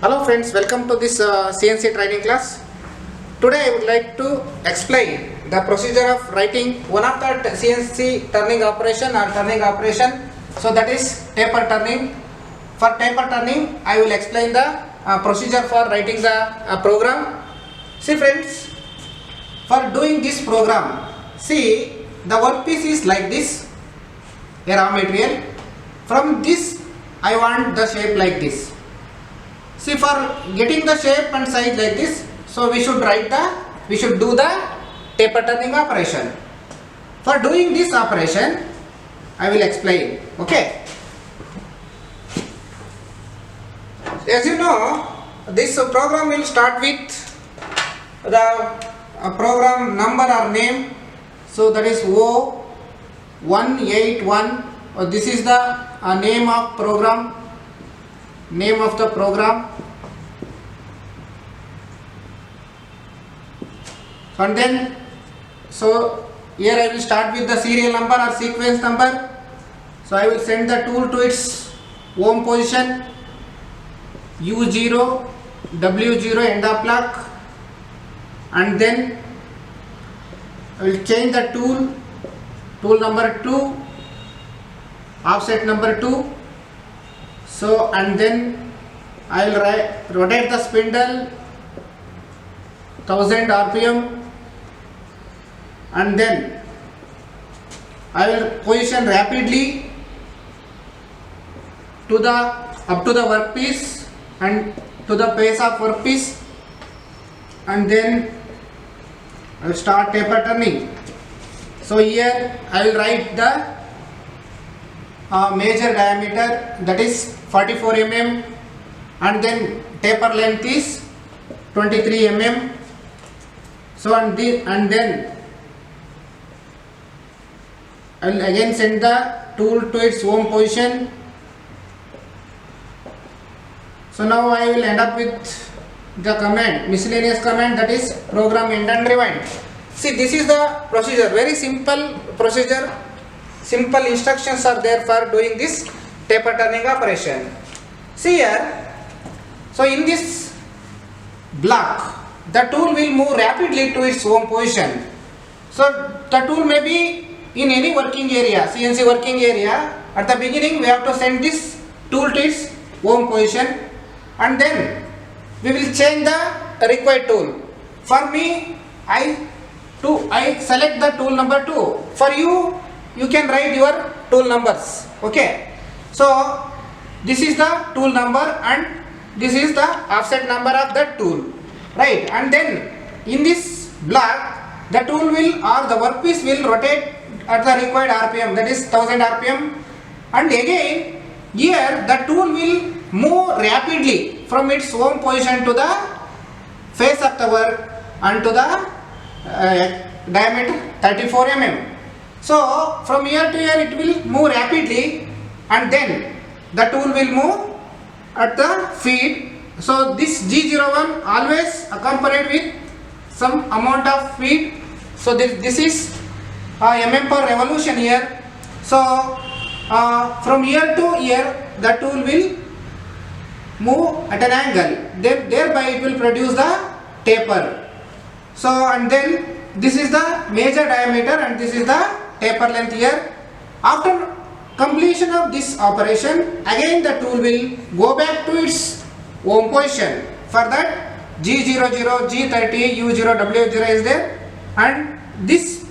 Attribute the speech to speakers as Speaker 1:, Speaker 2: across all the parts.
Speaker 1: Hello friends, welcome to this CNC training class. Today I would like to explain the procedure of writing one of the CNC turning operation or turning operation. So that is taper turning. For taper turning, I will explain the procedure for writing the program. See friends, for doing this program, see the workpiece is like this, a raw material. From this I want the shape like this. See, for getting the shape and size like this, so we should do the taper turning operation. For doing this operation, I will explain. Okay. As you know, this program will start with the program number or name. So that is O181. This is the name of program. Name of the program, and then so here I will start with the serial number or sequence number. So I will send the tool to its home position, U0, W0 end of block, and then I will change the tool number 2, offset number 2. So and then I will rotate the spindle 1000 RPM, and then I will position rapidly to the up to the workpiece and to the base of workpiece, and then I will start taper turning. So here I will write the major diameter, that is 44 mm, and then taper length is 23 mm. So and then I will again send the tool to its home position. So now I will end up with the command, miscellaneous command, that is program end and rewind. See, this is the procedure, very simple procedure. Simple instructions are there for doing this taper turning operation. See here, so in this block, the tool will move rapidly to its home position. So the tool may be in any working area, CNC working area. At the beginning we have to send this tool to its home position, and then we will change the required tool. For me, I select the tool number 2. For you, you can write your tool numbers. Okay, so this is the tool number and this is the offset number of that tool, right? And then in this block, the tool will or the workpiece will rotate at the required RPM, that is 1000 RPM, and again here the tool will move rapidly from its home position to the face of the work and to the diameter 34 mm. So from here to here it will move rapidly, and then the tool will move at the feed. So this G01 always accompanied with some amount of feed. So this is mm per revolution here. So from here to here the tool will move at an angle. Thereby it will produce the taper. So and then this is the major diameter and this is the taper length here. After completion of this operation, again the tool will go back to its home position. For that G00, G30, U0, W0 is there, and this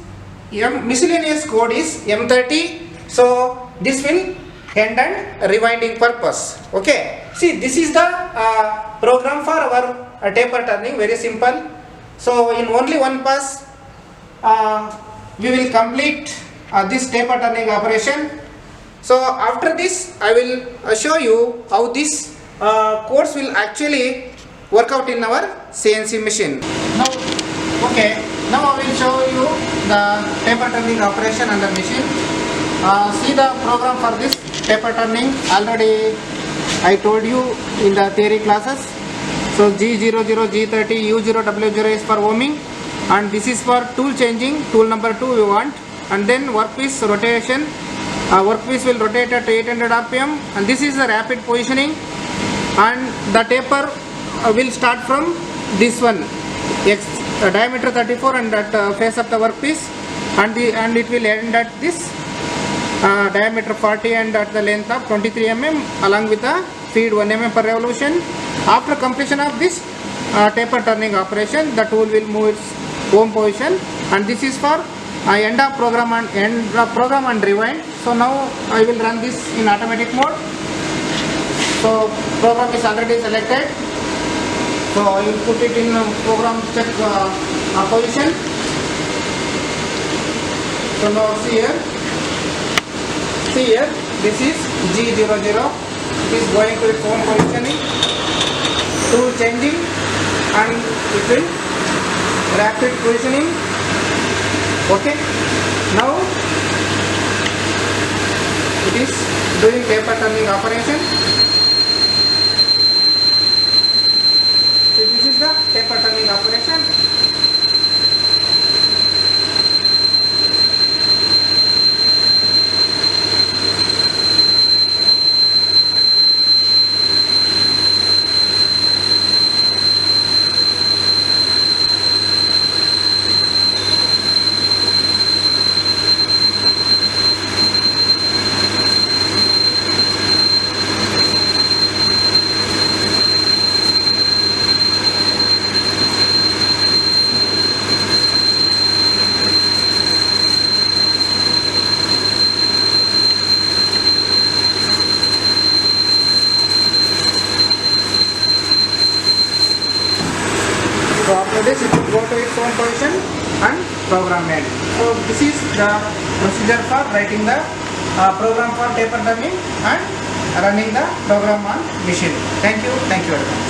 Speaker 1: miscellaneous code is M30. So this will end and rewinding purpose. Okay, see, this is the program for our taper turning, very simple. So in only one pass we will complete this taper turning operation. So after this I will show you how this course will actually work out in our CNC machine. Now I will show you the taper turning operation on the machine. See the program for this taper turning. Already I told you in the theory classes. So G00, G30, U0, W0 is for homing, and this is for tool changing, tool number 2 we want, and then workpiece rotation. Workpiece will rotate at 800 RPM, and this is the rapid positioning. and the taper will start from this one, diameter 34 and at face of the workpiece, and it will end at this diameter 40 and at the length of 23 mm along with the feed 1 mm per revolution. After completion of this taper turning operation, the tool will move its home position, and this is for end of program and rewind. So now I will run this in automatic mode. So program is already selected. So I will put it in program check position. So now see here, this is G00. It is going to its own positioning. Tool changing, and it will rapid positioning. Okay. Now it is doing taper turning operation. So this is the taper turning operation. So after this, it will go to its own position and program end. So this is the procedure for writing the program for taper turning and running the program on machine. Thank you very much.